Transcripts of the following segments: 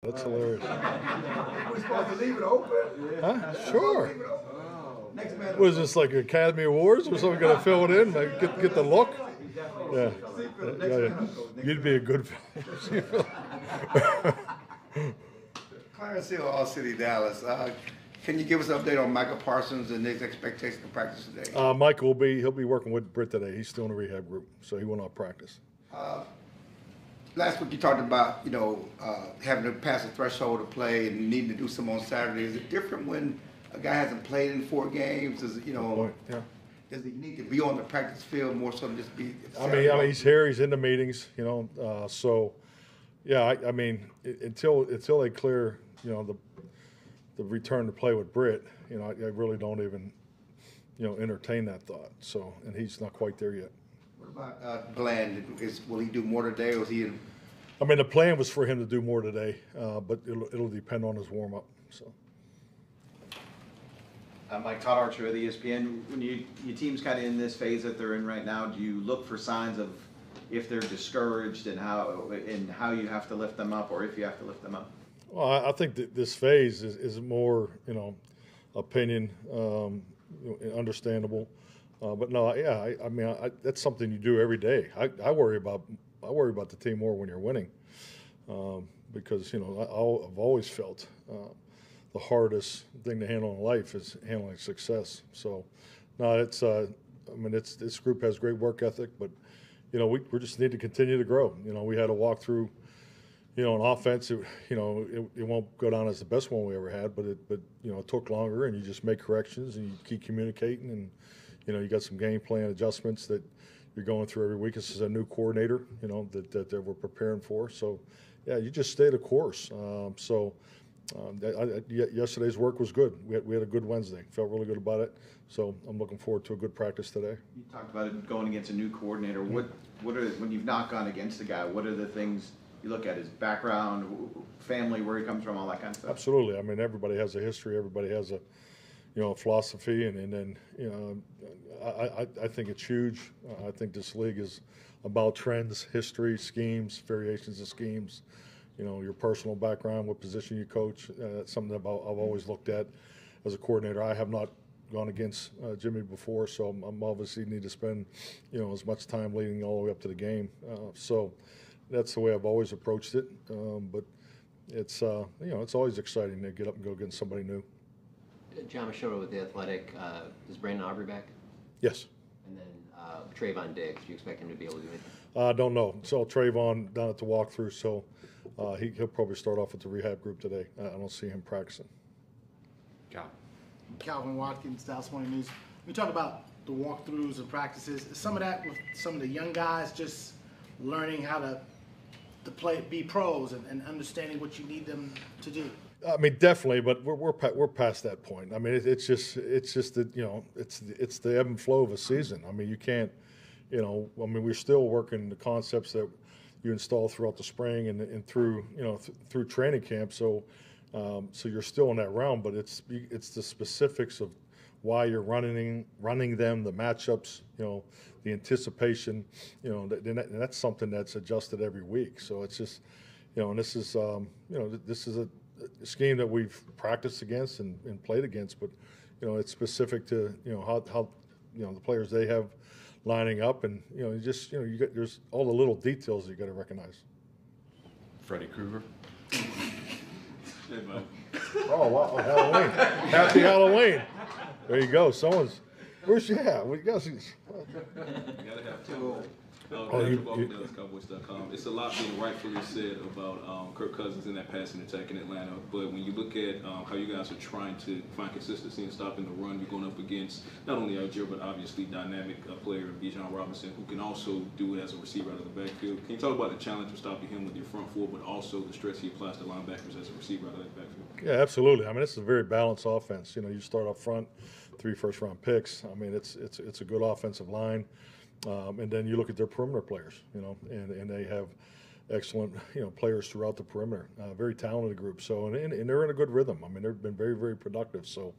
That's hilarious. We're supposed to leave it open? Huh? Sure. Next man. Was this like Academy Awards or something? Going to fill it in, like, get the look? Yeah. You'd be a good Clarence Hill, All City, Dallas. Can you give us an update on Michael Parsons and his expectation of practice today? Michael he'll be working with Britt today. He's still in the rehab group, so he will not practice. Last week you talked about, having to pass a threshold to play and needing to do some on Saturday. Is it different when a guy hasn't played in 4 games? Does he need to be on the practice field more so than just be? I mean, he's here. He's in the meetings. So yeah. I mean, until they clear, the return to play with Britt, I really don't even, entertain that thought. So, and he's not quite there yet. What about Bland? Will he do more today, or is he? I mean, the plan was for him to do more today, but it'll depend on his warm up. So. Mike, Todd Archer of ESPN. When your team's kind of in this phase that they're in right now, do you look for signs of if they're discouraged and how you have to lift them up, or if you have to lift them up? Well, I think that this phase is more, opinion, understandable. But no, yeah, I mean, that's something you do every day. I worry about the team more when you're winning, because I've always felt the hardest thing to handle in life is handling success. So, no, this group has great work ethic, but we just need to continue to grow. We had a walkthrough. An offense, it won't go down as the best one we ever had, but it took longer, and you just make corrections and you keep communicating, and you got some game plan adjustments that you're going through every week. This is a new coordinator, that we're preparing for. So, yeah, you just stay the course. Yesterday's work was good. We had a good Wednesday. Felt really good about it. So I'm looking forward to a good practice today. You talked about it going against a new coordinator. What are, when you've not gone against a guy, what are the things you look at? His background, family, where he comes from, all that kind of stuff? Absolutely. I mean, everybody has a history. Everybody has a philosophy, and then I think it's huge. I think this league is about trends, history, schemes, variations of schemes. Your personal background, what position you coach. That's something that I've always looked at as a coordinator. I have not gone against Jimmy before, so I'm obviously need to spend as much time leading all the way up to the game. So that's the way I've always approached it. But it's it's always exciting to get up and go against somebody new. John Machota with The Athletic. Is Brandon Aubrey back? Yes. And then Trayvon Diggs, do you expect him to be able to do anything? I don't know. So Trayvon down at the walkthrough, so he'll probably start off with the rehab group today. I don't see him practicing. Calvin Watkins, Dallas Morning News. We talk about the walkthroughs and practices. Is some of that with some of the young guys just learning how to play, be pros, and understanding what you need them to do? I mean, definitely, but we're past that point. I mean, it's just that it's the ebb and flow of a season. I mean, you can't, we're still working the concepts that you install throughout the spring and through through training camp. So you're still in that realm, but it's the specifics of why you're running them, the matchups, the anticipation, and that's something that's adjusted every week. So it's just, and this is a scheme that we've practiced against and played against, but it's specific to how the players they have lining up, and there's all the little details you got to recognize. Freddy Krueger. Oh wow, Halloween! Happy Halloween! There you go. Where's she at? We got some. You gotta have two. Cowboys.com. It's a lot being rightfully said about Kirk Cousins in that passing attack in Atlanta. But when you look at how you guys are trying to find consistency and stopping the run, you're going up against not only Algier, but obviously dynamic player Bijan Robinson, who can also do it as a receiver out of the backfield. Can you talk about the challenge of stopping him with your front four, but also the stress he applies to linebackers as a receiver out of that backfield? Yeah, absolutely. I mean, it's a very balanced offense. You start up front, 3 first-round picks. I mean, it's a good offensive line. And then you look at their perimeter players, and they have excellent, players throughout the perimeter. Very talented group. So, and they're in a good rhythm. I mean, they've been very, very productive. So,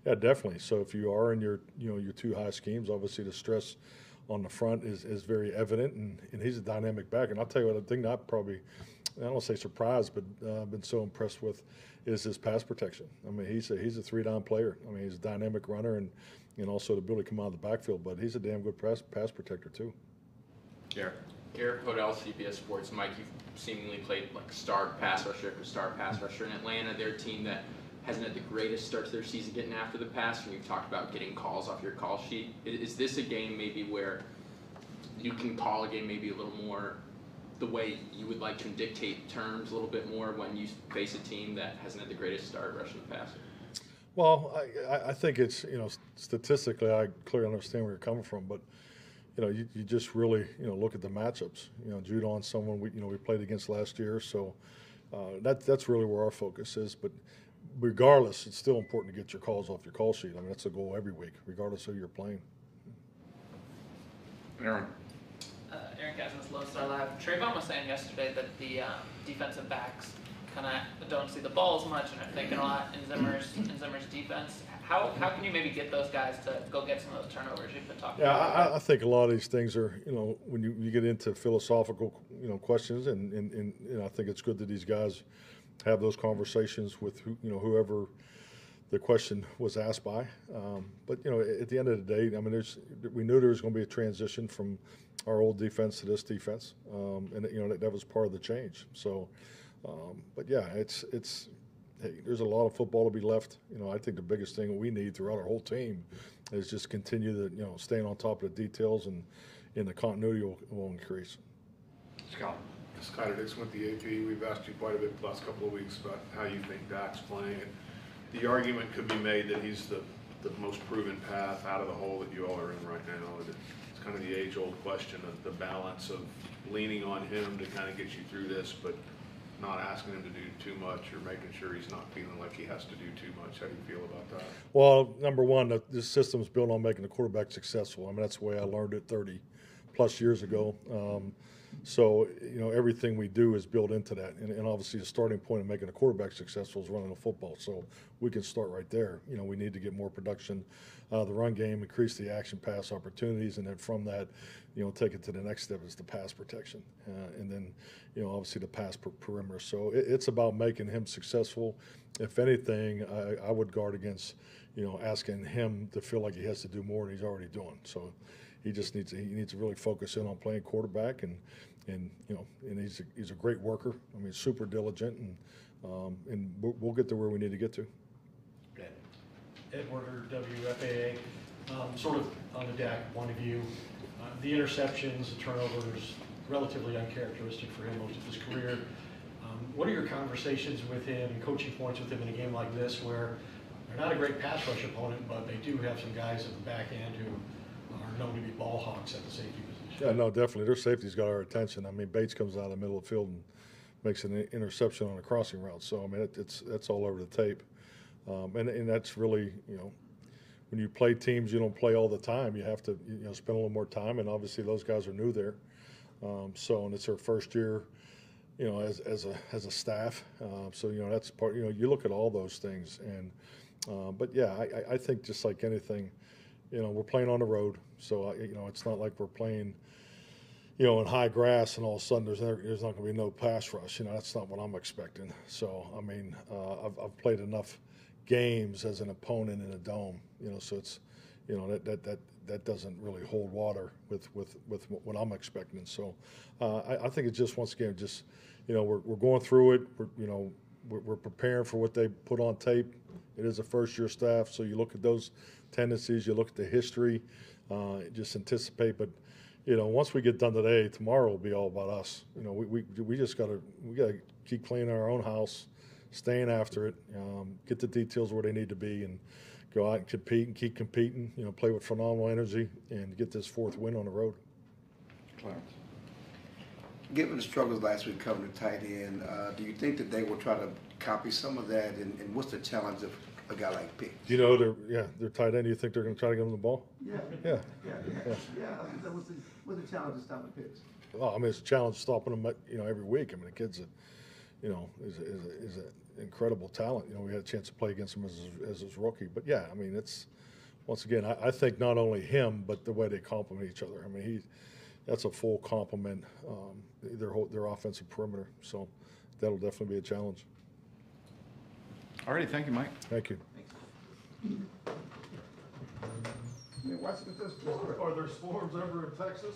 yeah, definitely. So if you are in your, your 2 high schemes, obviously the stress on the front is very evident, and he's a dynamic back. And I'll tell you what, the thing that probably I don't say surprised, but been so impressed with is his pass protection. I mean, he's a 3-down player. I mean, he's a dynamic runner and also the ability to come out of the backfield, but he's a damn good pass protector too. Garrett Hodel, CBS Sports. Mike, you've seemingly played like star pass rusher in Atlanta. They're a team that hasn't had the greatest start to their season getting after the pass, and you've talked about getting calls off your call sheet. Is this a game maybe where you can call a game maybe a little more the way you would like to dictate terms a little bit more when you face a team that hasn't had the greatest start rushing the pass? Well, I think it's, statistically, I clearly understand where you're coming from, but, you just really, look at the matchups. Judon's someone we played against last year, so that's really where our focus is. But regardless, it's still important to get your calls off your call sheet. I mean, that's a goal every week, regardless of who you're playing. Aaron. Aaron Cousins, Lone Star Live. Trayvon was saying yesterday that the defensive backs kind of don't see the ball as much and are thinking a lot in Zimmer's defense. How can you maybe get those guys to go get some of those turnovers you've been talking about? I think a lot of these things are, when you get into philosophical, questions, and I think it's good that these guys have those conversations with whoever the question was asked by. But at the end of the day, I mean, we knew there was going to be a transition from our old defense to this defense, and that was part of the change. So, but yeah, hey, there's a lot of football to be left. I think the biggest thing we need throughout our whole team is just continue to staying on top of the details, and the continuity will increase. Scott. Skyler Dixon with the AP. We've asked you quite a bit the last couple of weeks about how you think Dak's playing. The argument could be made that he's the most proven path out of the hole that you all are in right now. It's kind of the age-old question of the balance of leaning on him to kind of get you through this, but not asking him to do too much or making sure he's not feeling like he has to do too much. How do you feel about that? Well, number one, this system is built on making the quarterback successful. I mean, that's the way I learned it 30-plus years ago. So, everything we do is built into that. And obviously the starting point of making a quarterback successful is running the football. So we can start right there. We need to get more production out of the run game, increase the action pass opportunities, and then from that, take it to the next step is the pass protection. And then, obviously the pass perimeter. So it's about making him successful. If anything, I would guard against, asking him to feel like he has to do more than he's already doing. So he just needs to really focus in on playing quarterback, and he's a great worker. I mean, super diligent, and we'll get to where we need to get to. Ed Werder, WFAA, sort of on the Dak point of view, the interceptions, the turnovers, relatively uncharacteristic for him most of his career. What are your conversations with him and coaching points with him in a game like this, where they're not a great pass rush opponent, but they do have some guys at the back end who are known to be ball hawks at the safety position? Yeah, no, definitely. Their safety's got our attention. I mean, Bates comes out of the middle of the field and makes an interception on a crossing route. So, I mean, that's all over the tape. And that's really, when you play teams you don't play all the time, you have to, spend a little more time. And obviously those guys are new there. And it's their first year, as a staff. So, that's part, you look at all those things. And, but yeah, I think just like anything, we're playing on the road. So, it's not like we're playing, in high grass and all of a sudden there's not going to be no pass rush. That's not what I'm expecting. So, I mean, I've played enough games as an opponent in a dome, so it's, that doesn't really hold water with what I'm expecting. So, I think it's just, once again, just, we're going through it. We're preparing for what they put on tape. It is a first-year staff, so you look at those tendencies, you look at the history, just anticipate. But once we get done today, tomorrow will be all about us. We just gotta keep playing in our own house, staying after it, get the details where they need to be, and go out and compete and keep competing. Play with phenomenal energy and get this fourth win on the road. Clarence. Given the struggles last week covering the tight end, do you think that they will try to copy some of that? And what's the challenge of a guy like Pitts? They're tight end. Do you think they're going to try to get him the ball? Yeah. What's the challenge of stopping Pitts? Well, I mean, it's a challenge stopping him, every week. I mean, the kid's is an incredible talent. We had a chance to play against him as his rookie. But yeah, I mean, it's, once again, I think not only him, but the way they complement each other. I mean, that's a full complement, their offensive perimeter. So that'll definitely be a challenge. All righty, thank you, Mike. Thank you. I mean, what's with this? Are there storms ever in Texas?